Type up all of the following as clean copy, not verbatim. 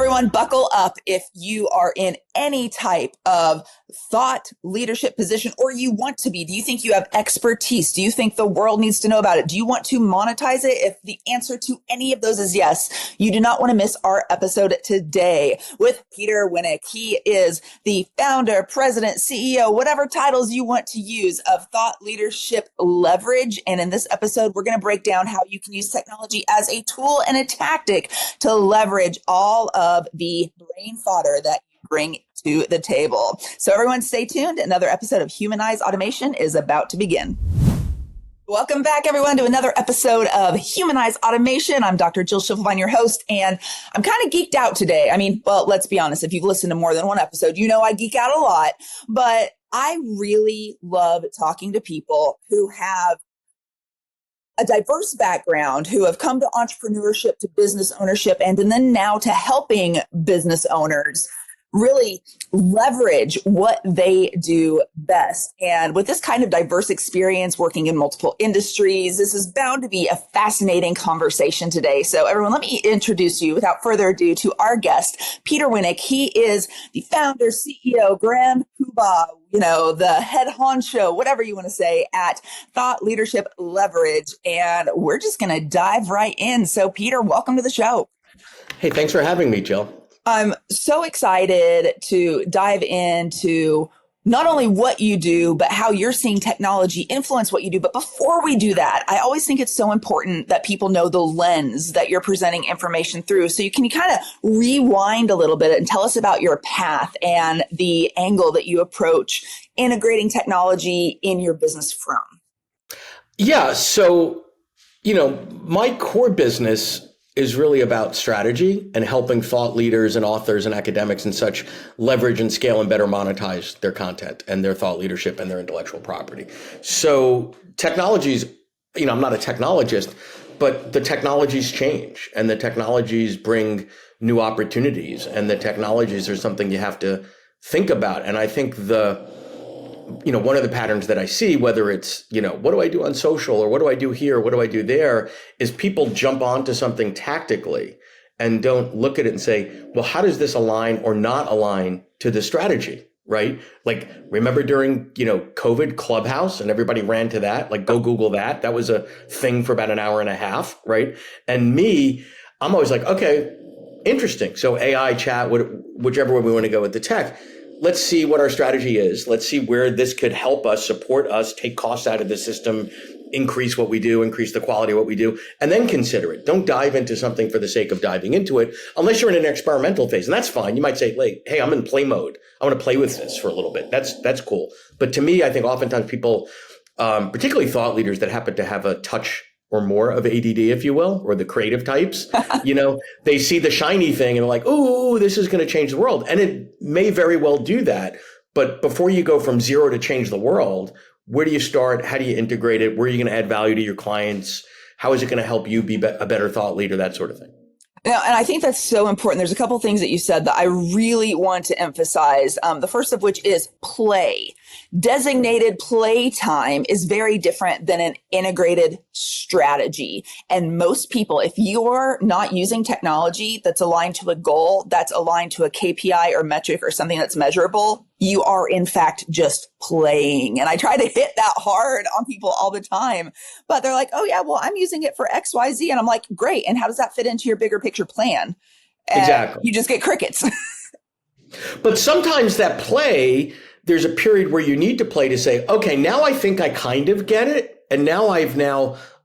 everyone, buckle up if you are in any type of thought leadership position, or you want to be. Do you think you have expertise? Do you think the world needs to know about it? Do you want to monetize it? If the answer to any of those is yes, you do not want to miss our episode today with Peter Winick. He is the founder, president, CEO, whatever titles you want to use, of Thought Leadership Leverage. And in this episode, we're going to break down how you can use technology as a tool and a tactic to leverage all of the brain fodder that you bring to the table. So everyone stay tuned. Another episode of Humanize Automation is about to begin. Welcome back, everyone, to another episode of Humanize Automation. I'm Dr. Jill Schiefelbein, your host, and I'm kind of geeked out today. I mean, well, let's be honest. If you've listened to more than one episode, you know I geek out a lot, but I really love talking to people who have a diverse background, who have come to entrepreneurship, to business ownership, and then now to helping business owners really leverage what they do best. And with this kind of diverse experience working in multiple industries, this is bound to be a fascinating conversation today. So everyone, let me introduce you without further ado to our guest, Peter Winick. He is the founder, CEO, grand poobah, the head honcho, whatever you want to say, at Thought Leadership Leverage. And we're just going to dive right in. So Peter, welcome to the show. Hey, thanks for having me, Jill. I'm so excited to dive into not only what you do, but how you're seeing technology influence what you do. But before we do that, I always think it's so important that people know the lens that you're presenting information through. So you kind of rewind a little bit and tell us about your path and the angle that you approach integrating technology in your business from. Yeah. So, my core business is really about strategy and helping thought leaders and authors and academics and such leverage and scale and better monetize their content and their thought leadership and their intellectual property. So technologies, I'm not a technologist, but the technologies change and the technologies bring new opportunities, and the technologies are something you have to think about. And I think one of the patterns that I see, whether it's, what do I do on social, or what do I do here, what do I do there, is people jump onto something tactically and don't look at it and say, well, how does this align or not align to the strategy, right? Like, remember during, COVID, Clubhouse, and everybody ran to that, like, go Google that. That was a thing for about an hour and a half, right? And I'm always like, okay, interesting. So AI, chat, whichever way we want to go with the tech. Let's see what our strategy is. Let's see where this could help us, support us, take costs out of the system, increase what we do, increase the quality of what we do, and then consider it. Don't dive into something for the sake of diving into it, unless you're in an experimental phase. And that's fine. You might say, hey, I'm in play mode. I want to play with this for a little bit. That's cool. But to me, I think oftentimes people, particularly thought leaders that happen to have a touch or more of ADD, if you will, or the creative types, they see the shiny thing and they're like, ooh, this is going to change the world. And it may very well do that. But before you go from zero to change the world, where do you start? How do you integrate it? Where are you going to add value to your clients? How is it going to help you be a better thought leader? That sort of thing. Now, and I think that's so important. There's a couple of things that you said that I really want to emphasize. The first of which is play. Designated play time is very different than an integrated strategy. And most people, if you're not using technology that's aligned to a goal, that's aligned to a KPI or metric or something that's measurable, you are in fact just playing. And I try to hit that hard on people all the time, but they're like, oh yeah, well, I'm using it for X, Y, Z. And I'm like, great. And how does that fit into your bigger picture plan? And exactly. You just get crickets. But sometimes that play, there's a period where you need to play to say, okay, now I think I kind of get it. And now I've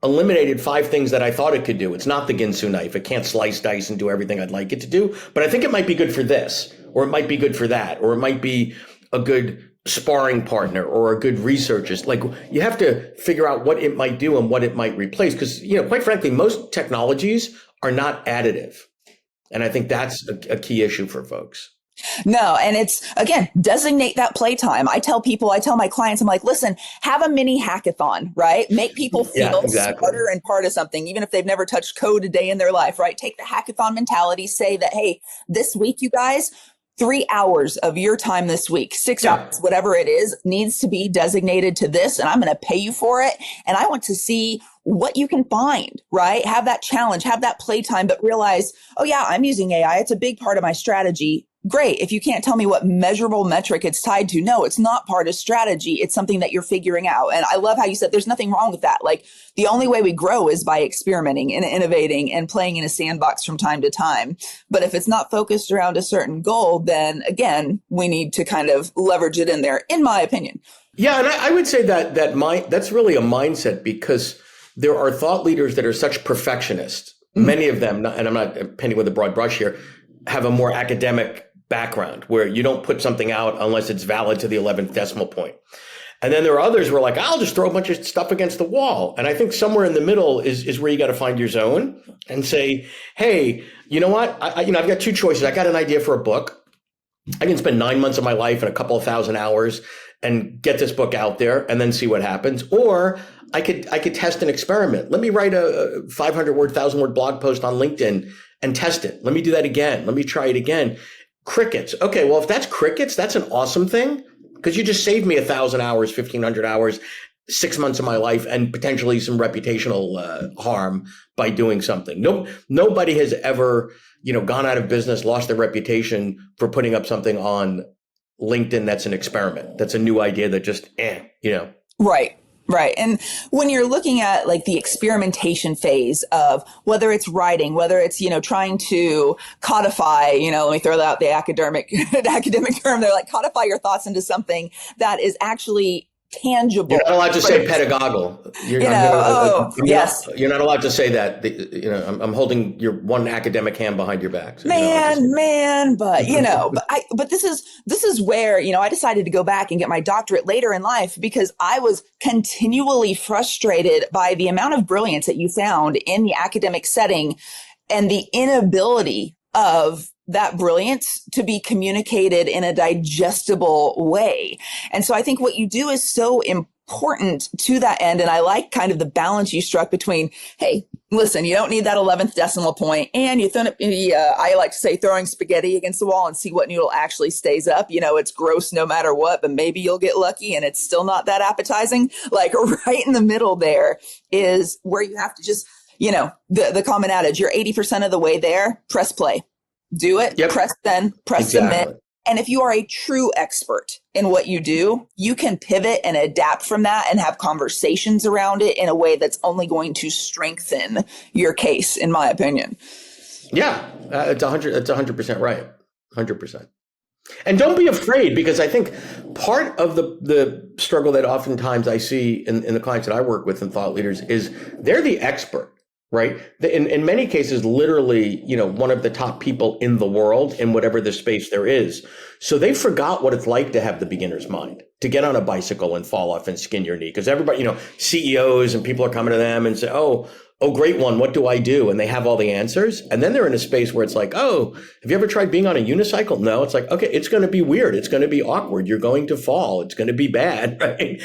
eliminated 5 things that I thought it could do. It's not the Ginsu knife. It can't slice, dice, and do everything I'd like it to do. But I think it might be good for this, or it might be good for that, or it might be a good sparring partner or a good researcher. Like, you have to figure out what it might do and what it might replace. Because, quite frankly, most technologies are not additive. And I think that's a key issue for folks. No. And it's, again, designate that playtime. I tell my clients, I'm like, listen, have a mini hackathon, right? Make people feel smarter and part of something, even if they've never touched code a day in their life, right? Take the hackathon mentality, say that, hey, this week, you guys, 3 hours of your time this week, 6 hours, whatever it is, needs to be designated to this. And I'm going to pay you for it. And I want to see what you can find, right? Have that challenge, have that playtime, but realize, oh yeah, I'm using AI. It's a big part of my strategy. Great. If you can't tell me what measurable metric it's tied to, no, it's not part of strategy. It's something that you're figuring out. And I love how you said there's nothing wrong with that. Like the only way we grow is by experimenting and innovating and playing in a sandbox from time to time. But if it's not focused around a certain goal, then again, we need to kind of leverage it in there, in my opinion. Yeah, and I would say that's really a mindset, because there are thought leaders that are such perfectionists. Many of them, and I'm not painting with a broad brush here, have a more academic background where you don't put something out unless it's valid to the 11th decimal point. And then there are others who are like, I'll just throw a bunch of stuff against the wall. And I think somewhere in the middle is where you got to find your zone and say, hey, you know what? I've got two choices. I got an idea for a book. I can spend 9 months of my life and a couple of thousand hours and get this book out there and then see what happens. Or I could test an experiment. Let me write a 500 word, 1,000 word blog post on LinkedIn and test it. Let me do that again. Let me try it again. Crickets. Okay, well, if that's crickets, that's an awesome thing, because you just saved me 1,000 hours, 1,500 hours, 6 months of my life, and potentially some reputational harm by doing something. Nobody has ever, gone out of business, lost their reputation for putting up something on LinkedIn that's an experiment. That's a new idea that just, Right. Right. And when you're looking at like the experimentation phase of whether it's writing, whether it's, trying to codify, let me throw out the academic term there, like codify your thoughts into something that is actually tangible. You're not allowed to say pedagogal. Yes. You're not allowed to say that. I'm holding your one academic hand behind your back. So but this is where, I decided to go back and get my doctorate later in life, because I was continually frustrated by the amount of brilliance that you found in the academic setting and the inability of that brilliance to be communicated in a digestible way. And so I think what you do is so important to that end. And I like kind of the balance you struck between, hey, listen, you don't need that 11th decimal point, and I like to say throwing spaghetti against the wall and see what noodle actually stays up. It's gross no matter what, but maybe you'll get lucky and it's still not that appetizing. Like right in the middle there is where you have to just, the common adage, you're 80% of the way there, press play. Do it, yep. Press submit. And if you are a true expert in what you do, you can pivot and adapt from that and have conversations around it in a way that's only going to strengthen your case, in my opinion. Yeah, it's 100% right. 100%. And don't be afraid, because I think part of the struggle that oftentimes I see in the clients that I work with and thought leaders is they're the expert. Right. In many cases, literally, one of the top people in the world in whatever the space there is. So they forgot what it's like to have the beginner's mind, to get on a bicycle and fall off and skin your knee. Because everybody, CEOs and people are coming to them and say, oh, great one. What do I do? And they have all the answers. And then they're in a space where it's like, oh, have you ever tried being on a unicycle? No. It's like, okay, it's going to be weird. It's going to be awkward. You're going to fall. It's going to be bad. Right.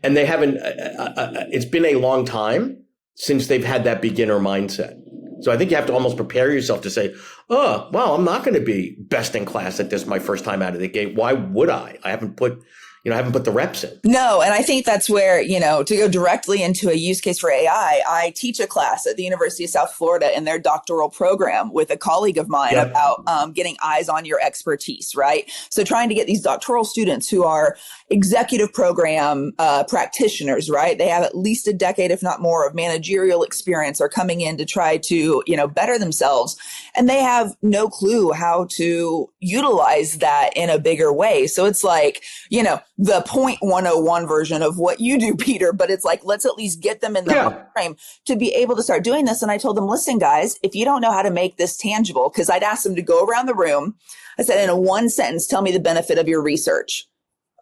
And they haven't, it's been a long time since they've had that beginner mindset. So I think you have to almost prepare yourself to say, oh, well, I'm not going to be best in class at this my first time out of the gate. Why would I? I haven't put the reps in. No. And I think that's where, to go directly into a use case for AI, I teach a class at the University of South Florida in their doctoral program with a colleague of mine about getting eyes on your expertise, right? So trying to get these doctoral students who are executive program practitioners, right? They have at least a decade, if not more, of managerial experience, are coming in to try to, better themselves. And they have no clue how to utilize that in a bigger way. So it's like, the 0.101 version of what you do, Peter, but it's like, let's at least get them in the frame to be able to start doing this. And I told them, listen, guys, if you don't know how to make this tangible, because I'd asked them to go around the room. I said, in a one sentence, tell me the benefit of your research.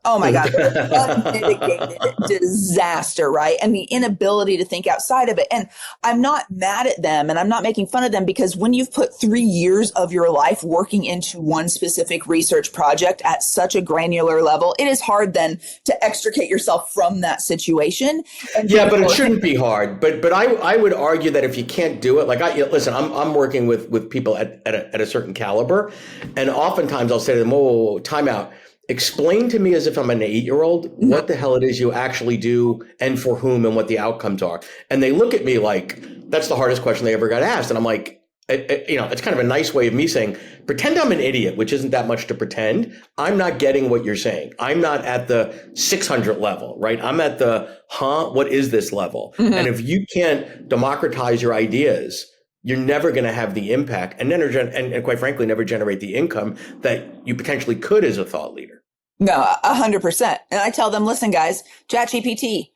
Oh my God, unmitigated disaster, right? And the inability to think outside of it. And I'm not mad at them and I'm not making fun of them, because when you've put 3 years of your life working into one specific research project at such a granular level, it is hard then to extricate yourself from that situation. But it shouldn't be hard. But I would argue that if you can't do it, like listen, I'm working with people at a certain caliber, and oftentimes I'll say to them, whoa, time out. explain to me as if I'm an 8-year-old what the hell it is you actually do and for whom and what the outcomes are. And they look at me like that's the hardest question they ever got asked. And I'm like, it's kind of a nice way of me saying, pretend I'm an idiot, which isn't that much to pretend. I'm not getting what you're saying. I'm not at the 600 level, right? I'm at the, what is this level? And if you can't democratize your ideas, you're never going to have the impact and and quite frankly, never generate the income that you potentially could as a thought leader. No, 100%. And I tell them, listen, guys, ChatGPT,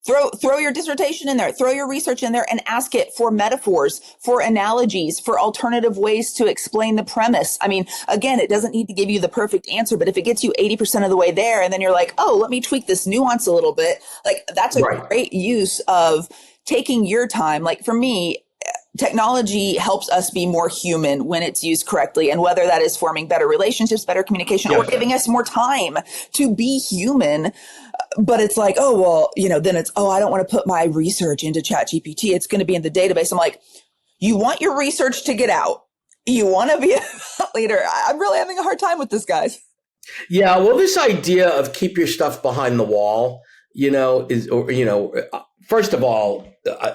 throw your dissertation in there, throw your research in there and ask it for metaphors, for analogies, for alternative ways to explain the premise. I mean, again, it doesn't need to give you the perfect answer, but if it gets you 80% of the way there and then you're like, oh, let me tweak this nuance a little bit, like that's a great use of taking your time. Like for me, technology helps us be more human when it's used correctly. And whether that is forming better relationships, better communication, or giving us more time to be human. But it's like, oh, well, then it's, I don't want to put my research into ChatGPT. It's going to be in the database. I'm like, you want your research to get out. You want to be a thought leader. I'm really having a hard time with this, guys. Yeah. Well, this idea of keep your stuff behind the wall, first of all,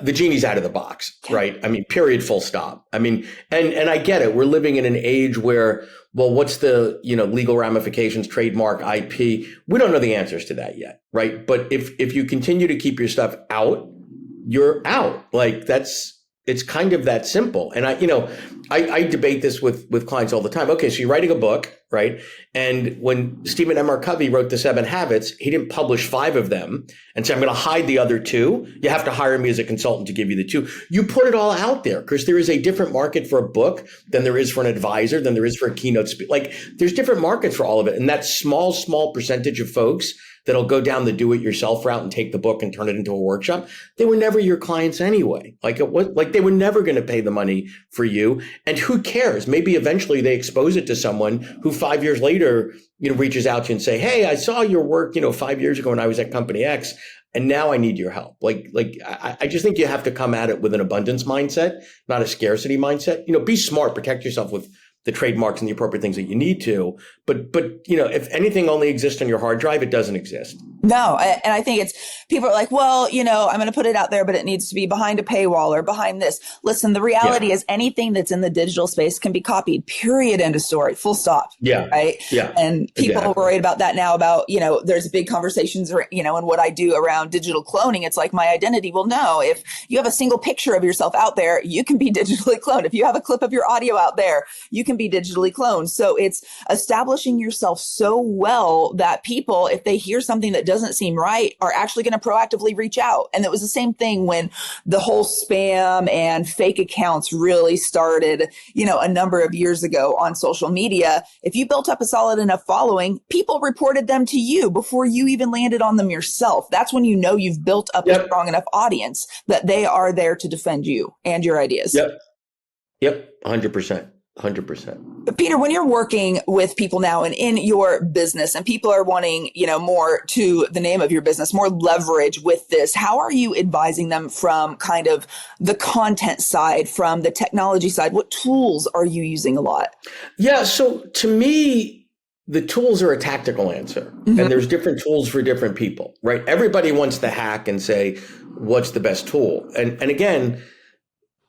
the genie's out of the box, right? I mean, period, full stop. I mean, and I get it. We're living in an age where, well, what's the, legal ramifications, trademark, IP? We don't know the answers to that yet, right? But if you continue to keep your stuff out, you're out. Like it's kind of that simple. And I debate this with clients all the time. Okay, so you're writing a book, right? And when Stephen M. R. Covey wrote The 7 Habits, he didn't publish 5 of them and say, I'm going to hide the other 2. You have to hire me as a consultant to give you the 2. You put it all out there because there is a different market for a book than there is for an advisor, than there is for a keynote speaker. Like there's different markets for all of it. And that small percentage of folks that'll go down the do-it-yourself route and take the book and turn it into a workshop, they were never your clients anyway. Like they were never going to pay the money for you. And who cares? Maybe eventually they expose it to someone who 5 years later, reaches out to you and say, hey, I saw your work, 5 years ago when I was at company X, and now I need your help. I just think you have to come at it with an abundance mindset, not a scarcity mindset. Be smart, protect yourself with the trademarks and the appropriate things that you need to. But if anything only exists on your hard drive, it doesn't exist. No. And I think people are like, well, I'm going to put it out there, but it needs to be behind a paywall or behind this. Listen, the reality is anything that's in the digital space can be copied, period, end of story, full stop. Yeah. Right. Yeah. And people are worried about that now about, there's big conversations, and what I do around digital cloning. It's like my identity. Well, no, if you have a single picture of yourself out there, you can be digitally cloned. If you have a clip of your audio out there, you can be digitally cloned. So it's establishing yourself so well that people, if they hear something that doesn't seem right, are actually going to proactively reach out. And it was the same thing when the whole spam and fake accounts really started, a number of years ago on social media. If you built up a solid enough following, people reported them to you before you even landed on them yourself. That's when you've built up a strong enough audience that they are there to defend you and your ideas. Yep. 100%. 100%. But Peter, when you're working with people now and in your business and people are wanting, more to the name of your business, more leverage with this, how are you advising them from kind of the content side, from the technology side? What tools are you using a lot? Yeah. So to me, the tools are a tactical answer, and there's different tools for different people, right? Everybody wants to hack and say, what's the best tool? And again,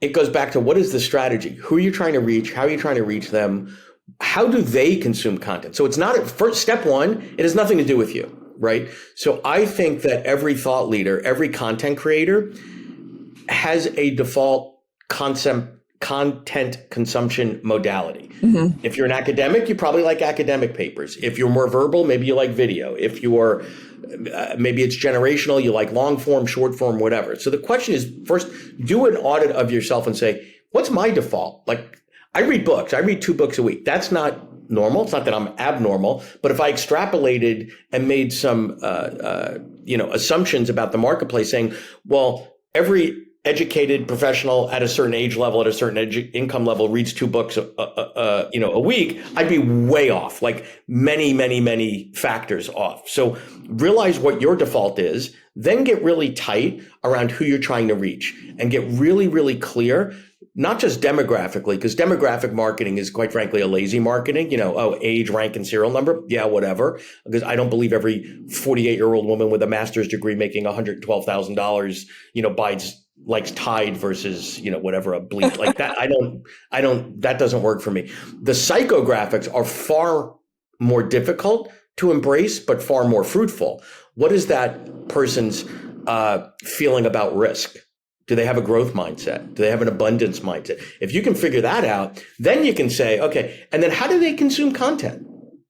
it goes back to what is the strategy? Who are you trying to reach? How are you trying to reach them? How do they consume content? So it's not first step one. It has nothing to do with you, right? So I think that every thought leader, every content creator has a default content consumption modality. If you're an academic, you probably like academic papers. If you're more verbal, maybe you like video. If you're maybe it's generational, you like long form, short form, whatever. So the question is, first, do an audit of yourself and say, what's my default? Like, I read books. I read 2 books a week. That's not normal. It's not that I'm abnormal. But if I extrapolated and made some, assumptions about the marketplace saying, well, every educated professional at a certain age level, at a certain income level, reads 2 books a week, I'd be way off, like many factors off. So realize what your default is, then get really tight around who you're trying to reach and get really, really clear, not just demographically, because demographic marketing is quite frankly a lazy marketing, age, rank, and serial number. Yeah, whatever. Because I don't believe every 48-year-old woman with a master's degree making $112,000, likes Tide versus, whatever, a bleach like that. That doesn't work for me. The psychographics are far more difficult to embrace, but far more fruitful. What is that person's feeling about risk? Do they have a growth mindset? Do they have an abundance mindset? If you can figure that out, then you can say, okay, and then how do they consume content?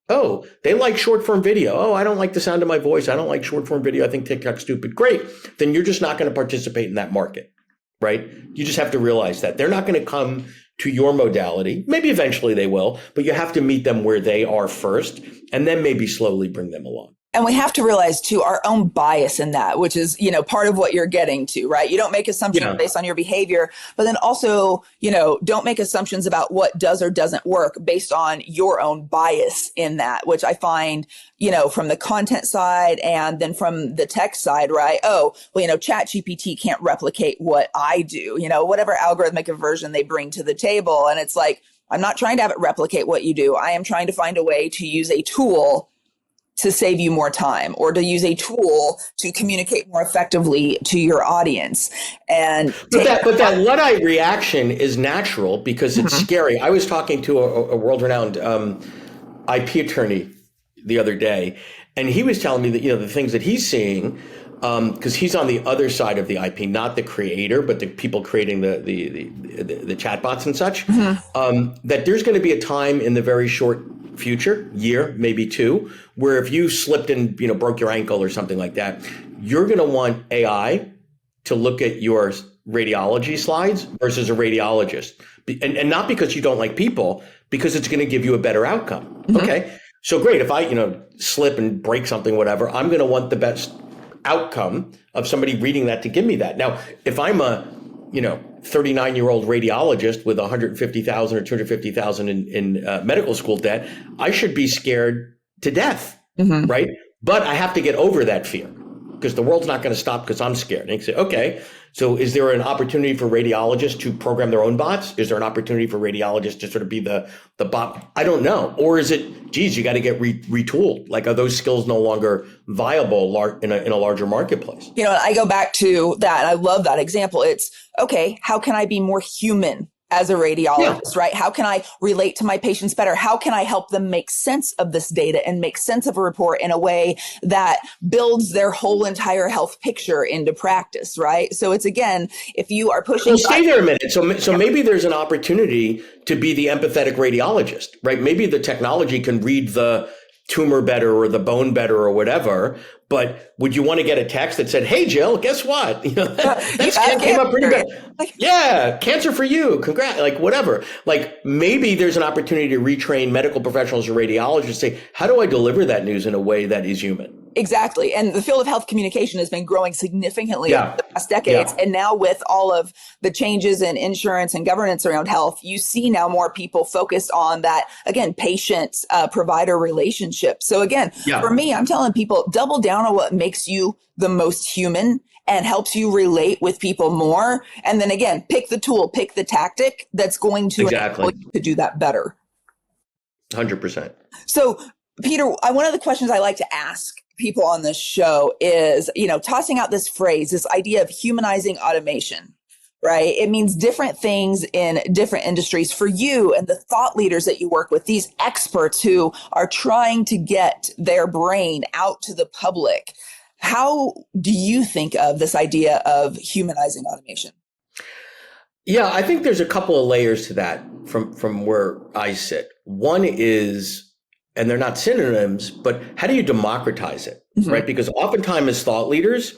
Oh, they like short form video. Oh, I don't like the sound of my voice. I don't like short form video. I think TikTok's stupid. Great. Then you're just not going to participate in that market, right? You just have to realize that they're not going to come to your modality. Maybe eventually they will, but you have to meet them where they are first and then maybe slowly bring them along. And we have to realize too, our own bias in that, which is, part of what you're getting to, right? You don't make assumptions based on your behavior, but then also, don't make assumptions about what does or doesn't work based on your own bias in that, which I find, from the content side and then from the tech side, right? Oh, well, ChatGPT can't replicate what I do, whatever algorithmic version they bring to the table. And it's like, I'm not trying to have it replicate what you do. I am trying to find a way to use a tool to save you more time, or to use a tool to communicate more effectively to your audience. And that Luddite reaction is natural because it's scary. I was talking to a world-renowned IP attorney the other day, and he was telling me that the things that he's seeing, because he's on the other side of the IP, not the creator, but the people creating the chatbots and such. That there's going to be a time in the very short future, year, maybe 2, where if you slipped and broke your ankle or something like that, you're going to want AI to look at your radiology slides versus a radiologist, and not because you don't like people, because it's going to give you a better outcome. Okay, so great. If I slip and break something, whatever, I'm going to want the best outcome of somebody reading that to give me that. Now, if I'm a 39-year-old radiologist with 150,000 or 250,000 in medical school debt, I should be scared to death, right? But I have to get over that fear because the world's not going to stop because I'm scared. And you say, okay, so is there an opportunity for radiologists to program their own bots? Is there an opportunity for radiologists to sort of be the bot? I don't know. Or is it, geez, you got to get retooled? Like, are those skills no longer viable in a larger marketplace? I go back to that, and I love that example. It's, okay, how can I be more human as a radiologist, right? How can I relate to my patients better? How can I help them make sense of this data and make sense of a report in a way that builds their whole entire health picture into practice, right? So it's, again, if you are pushing... Well, stay there a minute. So maybe there's an opportunity to be the empathetic radiologist, right? Maybe the technology can read the tumor better or the bone better or whatever, but would you want to get a text that said, "Hey, Jill, guess what? That scan came up pretty bad. Yeah, cancer for you. Congrats." Like, whatever. Like, maybe there's an opportunity to retrain medical professionals or radiologists to say, how do I deliver that news in a way that is human? Exactly. And the field of health communication has been growing significantly over the past decades. And now with all of the changes in insurance and governance around health, you see now more people focused on that, again, patient provider relationship. So again, for me, I'm telling people, double down on what makes you the most human and helps you relate with people more. And then again, pick the tool, pick the tactic that's going to enable you to do that better. 100%. So Peter, one of the questions I like to ask people on this show is, tossing out this phrase, this idea of humanizing automation, right? It means different things in different industries. For you and the thought leaders that you work with, these experts who are trying to get their brain out to the public, how do you think of this idea of humanizing automation? Yeah, I think there's a couple of layers to that from where I sit. One is, and they're not synonyms, but how do you democratize it, right? Because oftentimes as thought leaders,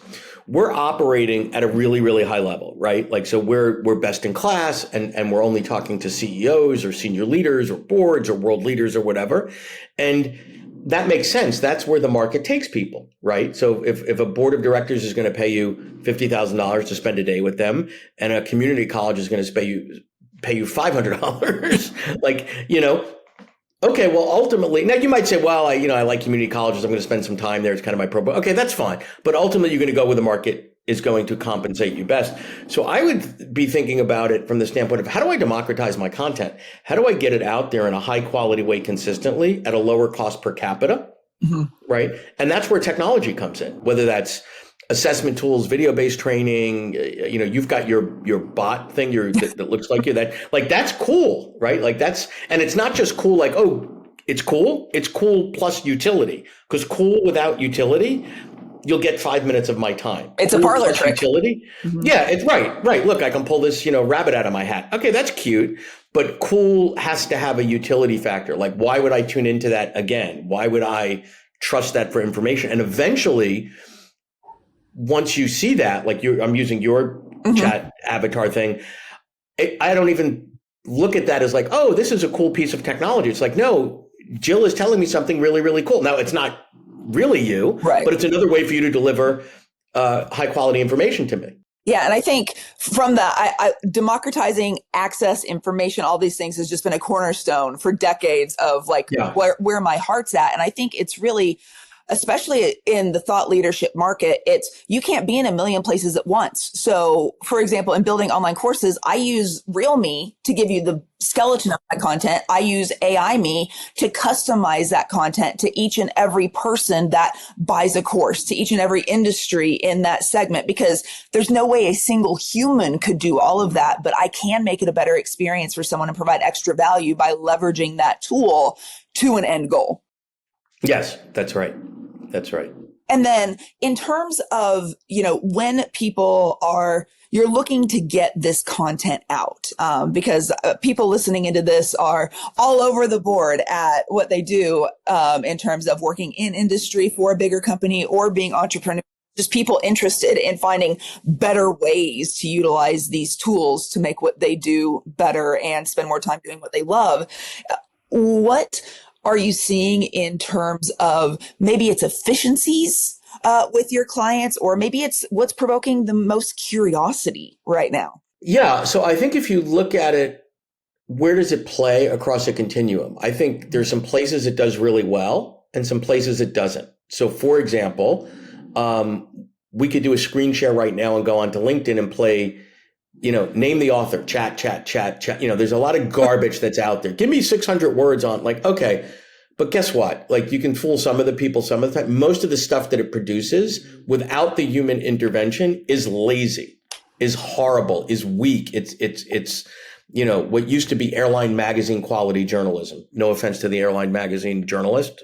we're operating at a really, really high level, right? Like, so we're best in class and we're only talking to CEOs or senior leaders or boards or world leaders or whatever. And that makes sense. That's where the market takes people, right? So if a board of directors is going to pay you $50,000 to spend a day with them, and a community college is going to pay you $500, like, okay, well, ultimately, now you might say, well, I like community colleges. I'm going to spend some time there. It's kind of my pro. Okay, that's fine. But ultimately, you're going to go where the market is going to compensate you best. So I would be thinking about it from the standpoint of, how do I democratize my content? How do I get it out there in a high quality way consistently at a lower cost per capita? Mm-hmm. Right. And that's where technology comes in, whether that's assessment tools, video-based training. You've got your bot thing that looks like you. That's cool, right? And it's not just cool like, oh, it's cool. It's cool plus utility, because cool without utility, you'll get 5 minutes of my time. It's cool a parlor trick. Utility. Mm-hmm. Yeah, it's right. Look, I can pull this, rabbit out of my hat. Okay, that's cute. But cool has to have a utility factor. Like, why would I tune into that again? Why would I trust that for information? And eventually, once you see that, like I'm using your chat avatar thing, I don't even look at that as like, oh, this is a cool piece of technology. It's like, no, Jill is telling me something really, really cool. Now, it's not really you, right, but it's another way for you to deliver high quality information to me. Yeah. And I think from that, democratizing access, information, all these things has just been a cornerstone for decades of where my heart's at. And I think it's really, especially in the thought leadership market, you can't be in a million places at once. So, for example, in building online courses, I use Real Me to give you the skeleton of my content. I use AI Me to customize that content to each and every person that buys a course, to each and every industry in that segment, because there's no way a single human could do all of that, but I can make it a better experience for someone and provide extra value by leveraging that tool to an end goal. Yes, that's right. That's right. And then in terms of, when you're looking to get this content out, because people listening into this are all over the board at what they do in terms of working in industry for a bigger company or being entrepreneurs, just people interested in finding better ways to utilize these tools to make what they do better and spend more time doing what they love. What are you seeing in terms of maybe it's efficiencies with your clients, or maybe it's what's provoking the most curiosity right now? Yeah. So I think if you look at it, where does it play across a continuum? I think there's some places it does really well and some places it doesn't. So for example, we could do a screen share right now and go onto LinkedIn and play, name the author, chat. There's a lot of garbage that's out there. Give me 600 words on, like, okay, but guess what? Like, you can fool some of the people some of the time. Most of the stuff that it produces without the human intervention is lazy, is horrible, is weak. It's what used to be airline magazine quality journalism. No offense to the airline magazine journalist,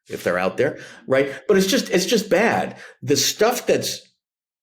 if they're out there, right? But it's just bad. The stuff that's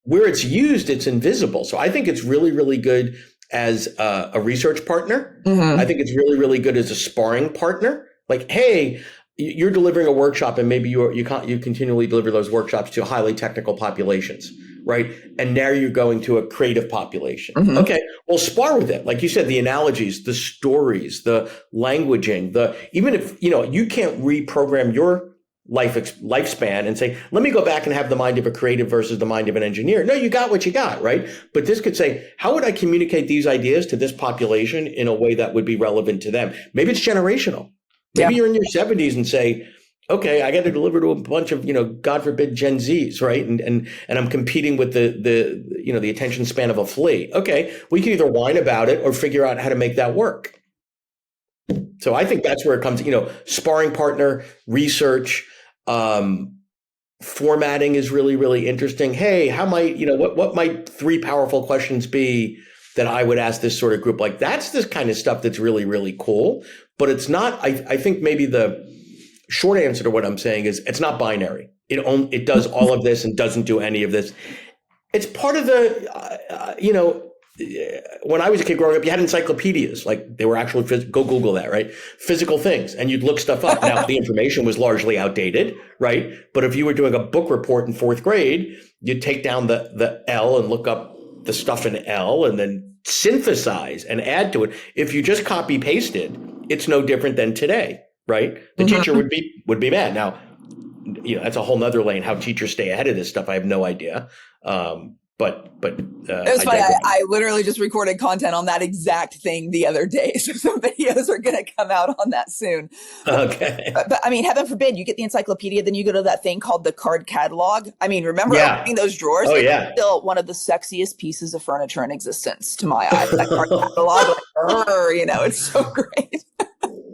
where it's used, it's invisible. So I think it's really, really good as a research partner. Mm-hmm. I think it's really, really good as a sparring partner. Like, hey, you're delivering a workshop, and maybe you continually deliver those workshops to highly technical populations, right? And now you're going to a creative population. Mm-hmm. Okay, well, spar with it. Like you said, the analogies, the stories, the languaging, even if you can't reprogram your lifespan and say, let me go back and have the mind of a creative versus the mind of an engineer. No, you got what you got, right? But this could say, how would I communicate these ideas to this population in a way that would be relevant to them? Maybe it's generational. Maybe you're in your 70s and say, okay, I got to deliver to a bunch of, God forbid, Gen Zs, right? And I'm competing with the attention span of a flea. Okay, we can either whine about it or figure out how to make that work. So I think that's where it comes, sparring partner, research, formatting is really, really interesting. Hey, how might, what might 3 powerful questions be that I would ask this sort of group? Like, that's this kind of stuff that's really, really cool. But it's not, I think maybe the short answer to what I'm saying is it's not binary. It does all of this and doesn't do any of this. It's part of when I was a kid growing up, you had encyclopedias, like they were actually, go Google that, right? Physical things, and you'd look stuff up. Now, the information was largely outdated, right? But if you were doing a book report in 4th grade, you'd take down the L and look up the stuff in L and then synthesize and add to it. If you just copy pasted, it's no different than today. right? The teacher would be mad. Now, that's a whole nother lane. How teachers stay ahead of this stuff, I have no idea. It was I funny. digress. I literally just recorded content on that exact thing the other day. So some videos are going to come out on that soon. Okay. But I mean, heaven forbid you get the encyclopedia, then you go to that thing called the card catalog. I mean, remember opening those drawers? Oh, it's yeah. still one of the sexiest pieces of furniture in existence to my eye. That card catalog, it's so great.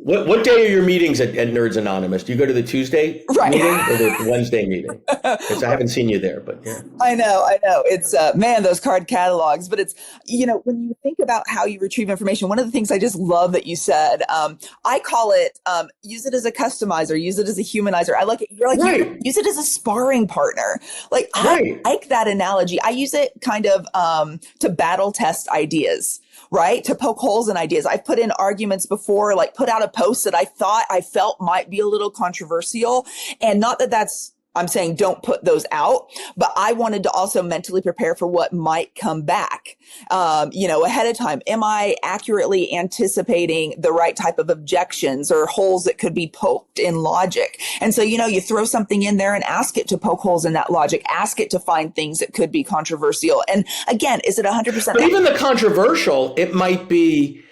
What day are your meetings at Nerds Anonymous? Do you go to the Tuesday meeting or the Wednesday meeting? Because I haven't seen you there, but yeah. I know. It's, man, those card catalogs. But it's, when you think about how you retrieve information, one of the things I just love that you said, I call it, use it as a customizer, use it as a humanizer. I like it. You're like, use it as a sparring partner. Like, I like that analogy. I use it kind of to battle test ideas. Right? To poke holes in ideas. I've put in arguments before, like put out a post that I felt might be a little controversial. And not that I'm saying don't put those out, but I wanted to also mentally prepare for what might come back, ahead of time. Am I accurately anticipating the right type of objections or holes that could be poked in logic? And so, you throw something in there and ask it to poke holes in that logic, ask it to find things that could be controversial. And again, is it 100%? But even the controversial, it might be,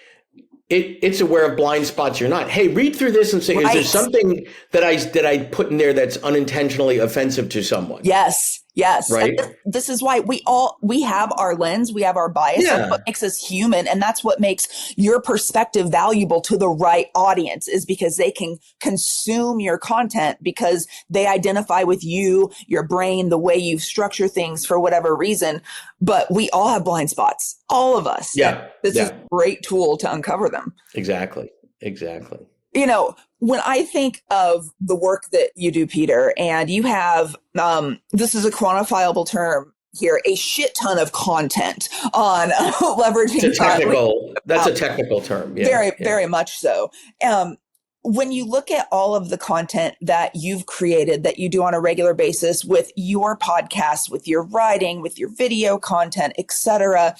it's aware of blind spots you're not. Hey, read through this and say, is there something that I put in there that's unintentionally offensive to someone? Yes. Right. This is why we have our lens, we have our bias. Yeah. That's what makes us human. And that's what makes your perspective valuable to the right audience, is because they can consume your content because they identify with you, your brain, the way you structure things for whatever reason. But we all have blind spots, all of us. Yeah. This is a great tool to uncover them. Exactly. When I think of the work that you do, Peter, and you have, this is a quantifiable term here, a shit ton of content on leveraging. That's a technical term. Yeah, very much so. When you look at all of the content that you've created, that you do on a regular basis with your podcast, with your writing, with your video content, etc.,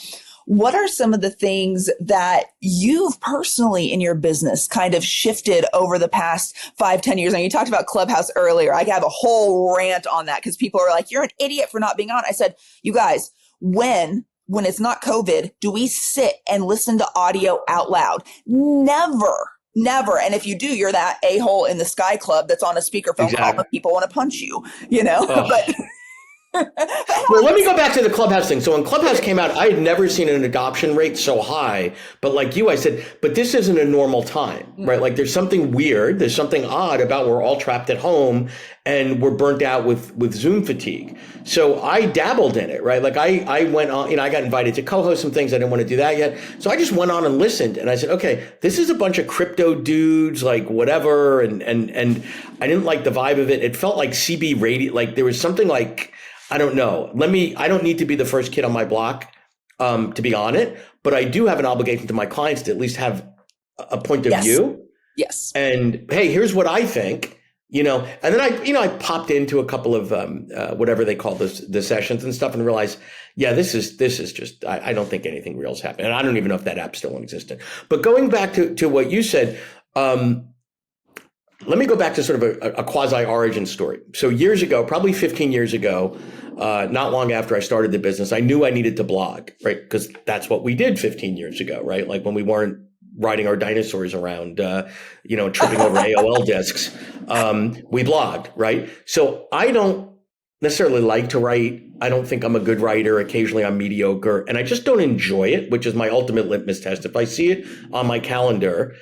what are some of the things that you've personally in your business kind of shifted over the past 5-10 years? And you talked about Clubhouse earlier. I have a whole rant on that because people are like, you're an idiot for not being on. I said, you guys, when it's not COVID, do we sit and listen to audio out loud? Never. And if you do, you're that a-hole in the Sky Club that's on a speakerphone call and people want to punch you, but... Well, let me go back to the Clubhouse thing. So when Clubhouse came out, I had never seen an adoption rate so high. But like you, I said, but this isn't a normal time, right? Like there's something weird. There's something odd about we're all trapped at home and we're burnt out with Zoom fatigue. So I dabbled in it, right? Like I went on, I got invited to co-host some things. I didn't want to do that yet. So I just went on and listened. And I said, okay, this is a bunch of crypto dudes, like whatever. And I didn't like the vibe of it. It felt like CB radio. Like there was something like, I don't know. I don't need to be the first kid on my block to be on it, but I do have an obligation to my clients to at least have a point of view. Yes. And hey, here's what I think, and then I popped into a couple of whatever they call the sessions and stuff and realized, this is just, I don't think anything real is happening. And I don't even know if that app's still in existence. But going back to what you said, let me go back to sort of a quasi-origin story. So years ago, probably 15 years ago, not long after I started the business, I knew I needed to blog, right? Because that's what we did 15 years ago, right? Like when we weren't riding our dinosaurs around, tripping over AOL disks, we blogged, right? So I don't necessarily like to write. I don't think I'm a good writer. Occasionally I'm mediocre, and I just don't enjoy it, which is my ultimate litmus test. If I see it on my calendar,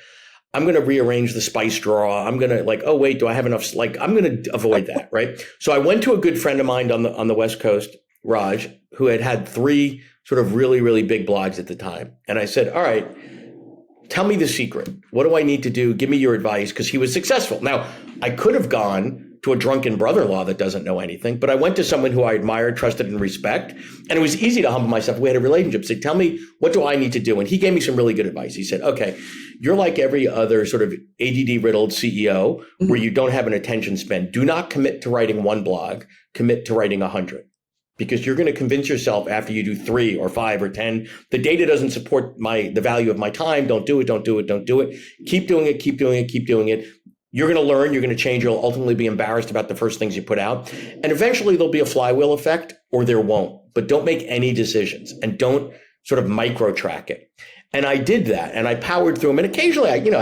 I'm going to rearrange the spice drawer. I'm going to oh, wait, do I have enough? I'm going to avoid that. Right. So I went to a good friend of mine on the West Coast, Raj, who had 3 sort of really, really big blogs at the time. And I said, all right, tell me the secret. What do I need to do? Give me your advice. Because he was successful. Now, I could have gone to a drunken brother-in-law that doesn't know anything, but I went to someone who I admired, trusted, and respect. And it was easy to humble myself. We had a relationship. Say, tell me, what do I need to do? And he gave me some really good advice. He said, okay, you're like every other sort of ADD-riddled CEO where you don't have an attention span. Do not commit to writing 1 blog. Commit to writing 100. Because you're going to convince yourself after you do 3 or 5 or 10, the data doesn't support the value of my time. Don't do it. Keep doing it. You're going to learn, you're going to change, you'll ultimately be embarrassed about the first things you put out. And eventually there'll be a flywheel effect or there won't. But don't make any decisions and don't sort of micro track it. And I did that and I powered through them. And occasionally I don't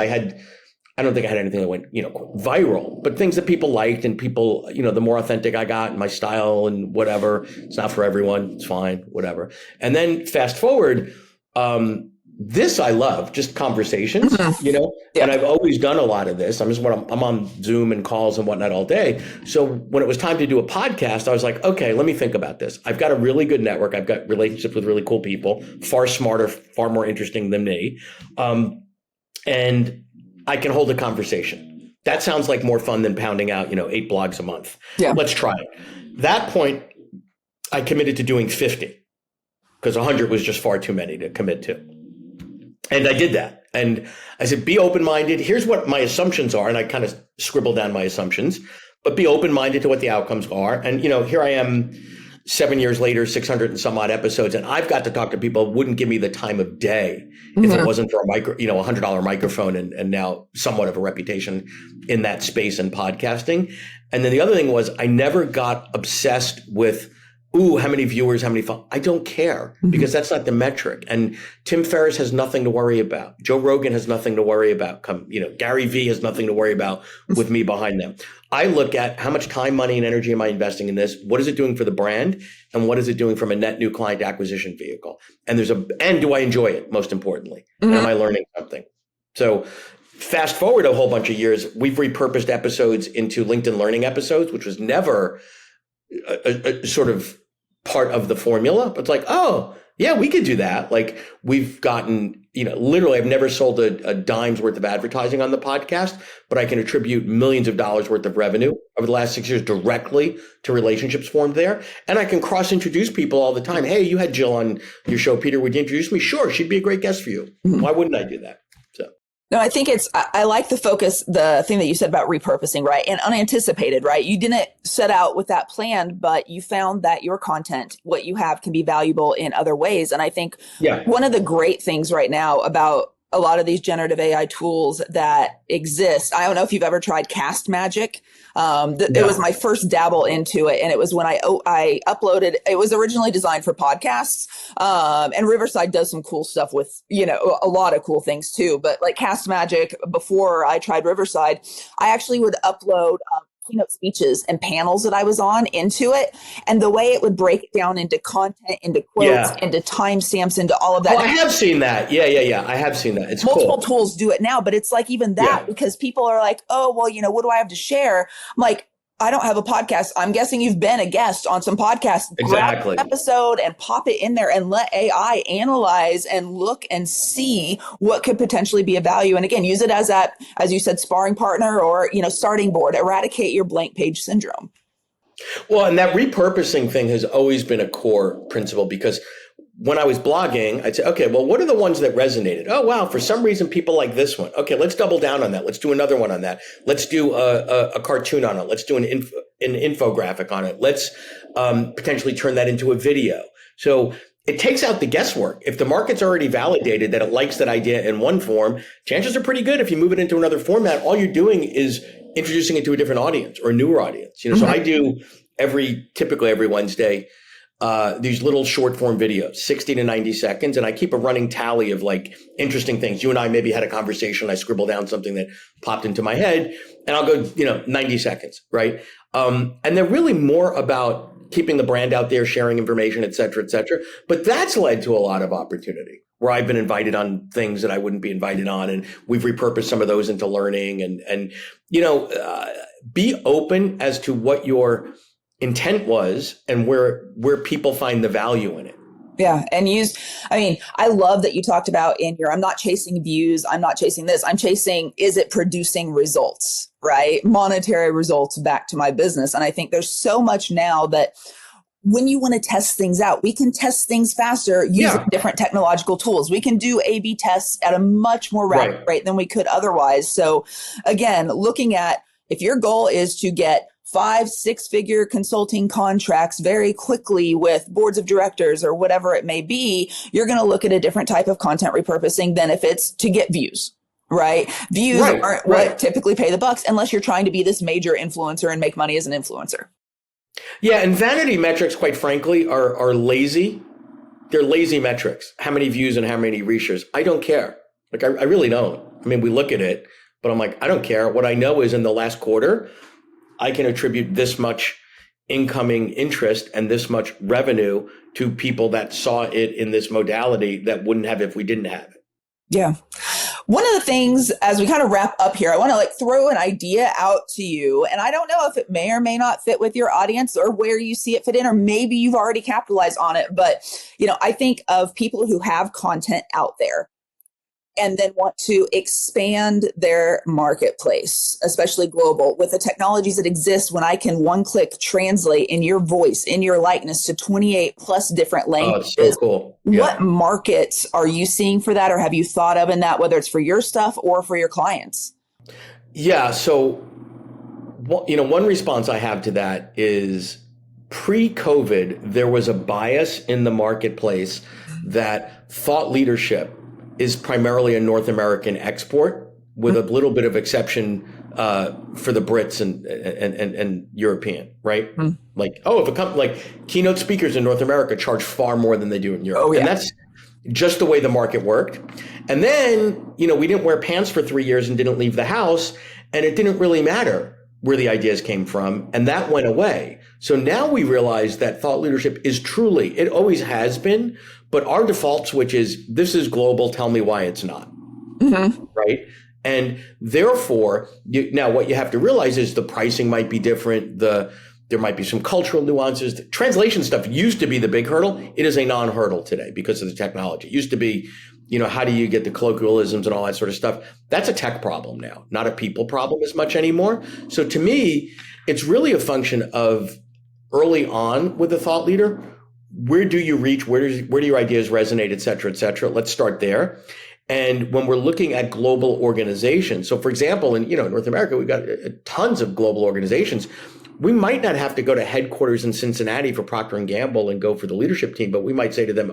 think I had anything that went, viral, but things that people liked and people, the more authentic I got, my style and whatever. It's not for everyone. It's fine, whatever. And then fast forward, this I love, just conversations, Yeah. and I've always done a lot of this. I'm on Zoom and calls and whatnot all day. So when it was time to do a podcast, I was like, okay, let me think about this. I've got a really good network. I've got relationships with really cool people, far smarter, far more interesting than me. And I can hold a conversation. That sounds like more fun than pounding out, 8 blogs a month. Yeah. Let's try it. That point, I committed to doing 50 because 100 was just far too many to commit to. And I did that. And I said, be open-minded. Here's what my assumptions are. And I kind of scribbled down my assumptions, but be open-minded to what the outcomes are. And, here I am 7 years later, 600 and some odd episodes. And I've got to talk to people who wouldn't give me the time of day if it wasn't for a $100 microphone and now somewhat of a reputation in that space in podcasting. And then the other thing was I never got obsessed with how many viewers, how many followers. I don't care because that's not the metric. And Tim Ferriss has nothing to worry about. Joe Rogan has nothing to worry about. Gary Vee has nothing to worry about with me behind them. I look at how much time, money, and energy am I investing in this? What is it doing for the brand? And what is it doing from a net new client acquisition vehicle? And do I enjoy it? Most importantly, and am I learning something? So fast forward a whole bunch of years, we've repurposed episodes into LinkedIn Learning episodes, which was never a sort of part of the formula, but it's like, oh yeah, we could do that. Like we've gotten, literally I've never sold a dime's worth of advertising on the podcast, but I can attribute millions of dollars worth of revenue over the last 6 years directly to relationships formed there. And I can cross introduce people all the time. Hey, you had Jill on your show, Peter, would you introduce me? Sure. She'd be a great guest for you. Why wouldn't I do that? No, I think I like the focus, the thing that you said about repurposing, right? And unanticipated, right? You didn't set out with that plan, but you found that your content, what you have can be valuable in other ways. And I think one of the great things right now about a lot of these generative AI tools that exist, I don't know if you've ever tried Cast Magic. It was my first dabble into it. And it was when I uploaded, it was originally designed for podcasts. And Riverside does some cool stuff with, a lot of cool things too. But like Cast Magic, before I tried Riverside, I actually would upload keynote speeches and panels that I was on into it. And the way it would break it down into content, into quotes, into timestamps, into all of that. Oh, I have seen that. Yeah. I have seen that. It's multiple cool. tools do it now, but it's like even that because people are like, oh, well, what do I have to share? I'm like, I don't have a podcast. I'm guessing you've been a guest on some podcasts. Exactly. Grab an episode and pop it in there and let AI analyze and look and see what could potentially be of value. And again, use it as that, as you said, sparring partner or, starting board. Eradicate your blank page syndrome. Well, and that repurposing thing has always been a core principle because when I was blogging, I'd say, okay, well, what are the ones that resonated? Oh, wow, for some reason, people like this one. Okay, let's double down on that. Let's do another one on that. Let's do a cartoon on it. Let's do an infographic on it. Let's potentially turn that into a video. So it takes out the guesswork. If the market's already validated that it likes that idea in one form, chances are pretty good if you move it into another format, all you're doing is introducing it to a different audience or a newer audience. So I do typically every Wednesday, these little short form videos, 60 to 90 seconds. And I keep a running tally of like interesting things. You and I maybe had a conversation. I scribble down something that popped into my head and I'll go, 90 seconds. Right. And they're really more about keeping the brand out there, sharing information, et cetera, et cetera. But that's led to a lot of opportunity where I've been invited on things that I wouldn't be invited on. And we've repurposed some of those into learning and be open as to what your intent was and where people find the value in it. Yeah. And I love that you talked about in here, I'm not chasing views. I'm not chasing this. I'm chasing, is it producing results, right? Monetary results back to my business. And I think there's so much now that when you want to test things out, we can test things faster using different technological tools. We can do A/B tests at a much more rapid rate than we could otherwise. So again, looking at if your goal is to get 5-6-figure consulting contracts very quickly with boards of directors or whatever it may be, you're going to look at a different type of content repurposing than if it's to get views, right? Views Right, aren't what right. typically pay the bucks unless you're trying to be this major influencer and make money as an influencer. Yeah, and vanity metrics, quite frankly, are lazy. They're lazy metrics. How many views and how many reachers? I don't care. Like, I really don't. I mean, we look at it, but I'm like, I don't care. What I know is in the last quarter, I can attribute this much incoming interest and this much revenue to people that saw it in this modality that wouldn't have if we didn't have it. Yeah. One of the things as we kind of wrap up here, I want to like throw an idea out to you. And I don't know if it may or may not fit with your audience or where you see it fit in, or maybe you've already capitalized on it. But, I think of people who have content out there and then want to expand their marketplace, especially global, with the technologies that exist when I can one click translate in your voice, in your likeness to 28 plus different languages. Oh, it's so cool. Yeah. What markets are you seeing for that, or have you thought of in that, whether it's for your stuff or for your clients? Yeah. So, one response I have to that is pre-COVID, there was a bias in the marketplace that thought leadership is primarily a North American export, with a little bit of exception for the Brits and European, right? Mm. Like, if a company like keynote speakers in North America charge far more than they do in Europe, and that's just the way the market worked. And then, we didn't wear pants for 3 years and didn't leave the house, and it didn't really matter where the ideas came from, and that went away. So now we realize that thought leadership is truly, it always has been, but our default switch is, this is global, tell me why it's not. Mm-hmm. Right? And therefore, now what you have to realize is the pricing might be different, there might be some cultural nuances. The translation stuff used to be the big hurdle. It is a non-hurdle today because of the technology. It used to be, how do you get the colloquialisms and all that sort of stuff? That's a tech problem now, not a people problem as much anymore. So to me, it's really a function of early on with a thought leader. Where do you reach? Where do your ideas resonate, et cetera, et cetera? Let's start there. And when we're looking at global organizations, so for example, in North America, we've got tons of global organizations. We might not have to go to headquarters in Cincinnati for Procter & Gamble and go for the leadership team, but we might say to them,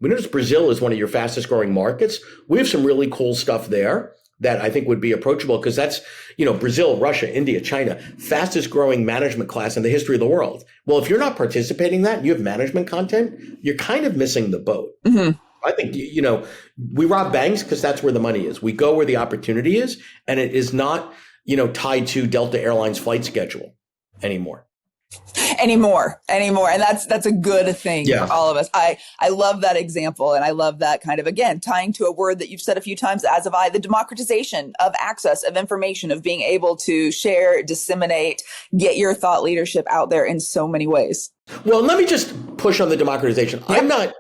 we notice Brazil is one of your fastest growing markets. We have some really cool stuff there that I think would be approachable, because that's, Brazil, Russia, India, China, fastest growing management class in the history of the world. Well, if you're not participating in that, you have management content, you're kind of missing the boat. Mm-hmm. I think, we rob banks because that's where the money is. We go where the opportunity is, and it is not, tied to Delta Airlines flight schedule anymore. And that's a good thing for all of us. I love that example. And I love that kind of, again, tying to a word that you've said a few times, as have I, the democratization of access, of information, of being able to share, disseminate, get your thought leadership out there in so many ways. Well, let me just push on the democratization. Yep. I'm not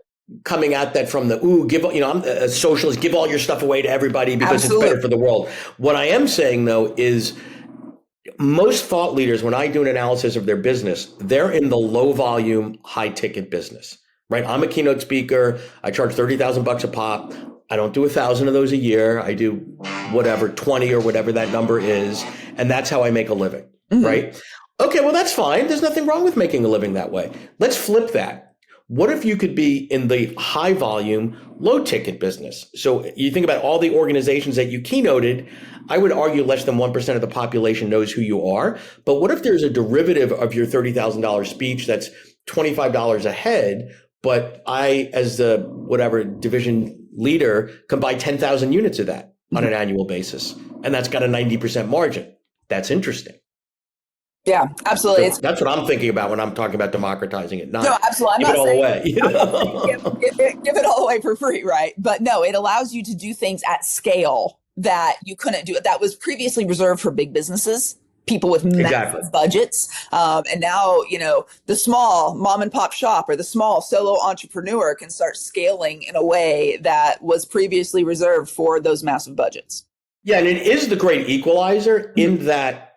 coming at that from I'm a socialist, give all your stuff away to everybody because Absolutely. It's better for the world. What I am saying, though, is most thought leaders, when I do an analysis of their business, they're in the low volume, high ticket business, right? I'm a keynote speaker. I charge $30,000 a pop. I don't do 1,000 of those a year. I do whatever, 20 or whatever that number is. And that's how I make a living, mm-hmm. right? Okay, well, that's fine. There's nothing wrong with making a living that way. Let's flip that. What if you could be in the high volume, low ticket business? So you think about all the organizations that you keynoted, I would argue less than 1% of the population knows who you are. But what if there's a derivative of your $30,000 speech that's $25 a head, but I, as the whatever division leader, can buy 10,000 units of that on an annual basis, and that's got a 90% margin? That's interesting. Yeah, absolutely. So that's what I'm thinking about when I'm talking about democratizing it. Not no, absolutely. Give it all away. Give it all away for free, right? But no, it allows you to do things at scale that you couldn't do. That was previously reserved for big businesses, people with massive budgets. And now, the small mom and pop shop or the small solo entrepreneur can start scaling in a way that was previously reserved for those massive budgets. Yeah, and it is the great equalizer in that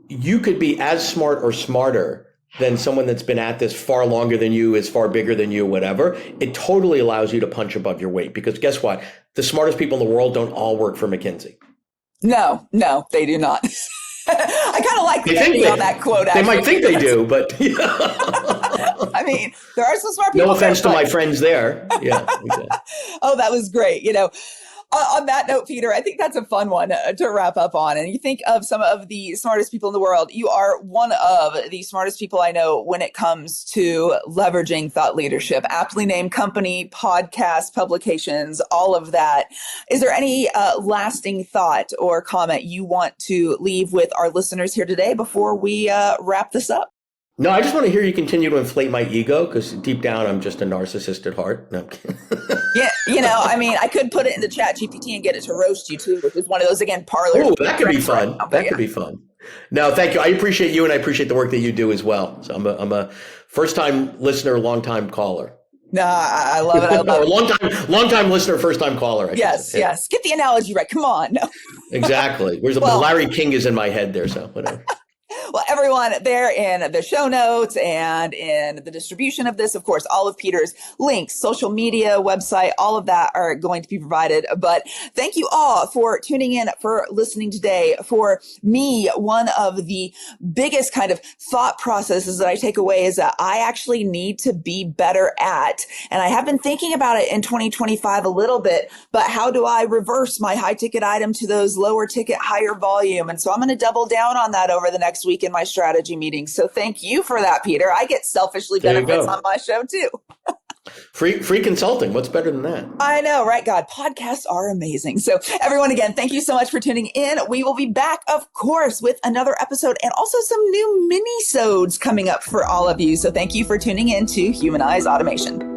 you could be as smart or smarter than someone that's been at this far longer than you, is far bigger than you, whatever. It totally allows you to punch above your weight, because guess what? The smartest people in the world don't all work for McKinsey. No, they do not. I kind of like the ending on that quote. They might think they do, but I mean, there are some smart people. No offense to my friends there. Yeah. Exactly. Oh, that was great. On that note, Peter, I think that's a fun one to wrap up on. And you think of some of the smartest people in the world. You are one of the smartest people I know when it comes to leveraging thought leadership. Aptly named company, podcast, publications, all of that. Is there any lasting thought or comment you want to leave with our listeners here today before we wrap this up? No, I just want to hear you continue to inflate my ego because deep down I'm just a narcissist at heart. No, I'm kidding. Yeah, I mean, I could put it into Chat GPT and get it to roast you too, which is one of those, again, parlors. Oh, that could be fun. That could be fun. No, thank you. I appreciate you and I appreciate the work that you do as well. So I'm a first time listener, long time caller. No, I love it. I love it. Long time listener, first time caller. Yes. Get the analogy right. Come on. No. Exactly. Larry King is in my head there, so whatever. Well, everyone, there in the show notes and in the distribution of this, of course, all of Peter's links, social media, website, all of that are going to be provided. But thank you all for tuning in, for listening today. For me, one of the biggest kind of thought processes that I take away is that I actually need to be better at, and I have been thinking about it in 2025 a little bit, but how do I reverse my high ticket item to those lower ticket, higher volume? And so I'm going to double down on that over the next week in my strategy meetings. So thank you for that, Peter. I get selfishly benefits on my show too. Free consulting. What's better than that? I know, right? God, podcasts are amazing. So everyone, again, thank you so much for tuning in. We will be back, of course, with another episode and also some new mini-sodes coming up for all of you. So thank you for tuning in to Humanize Automation.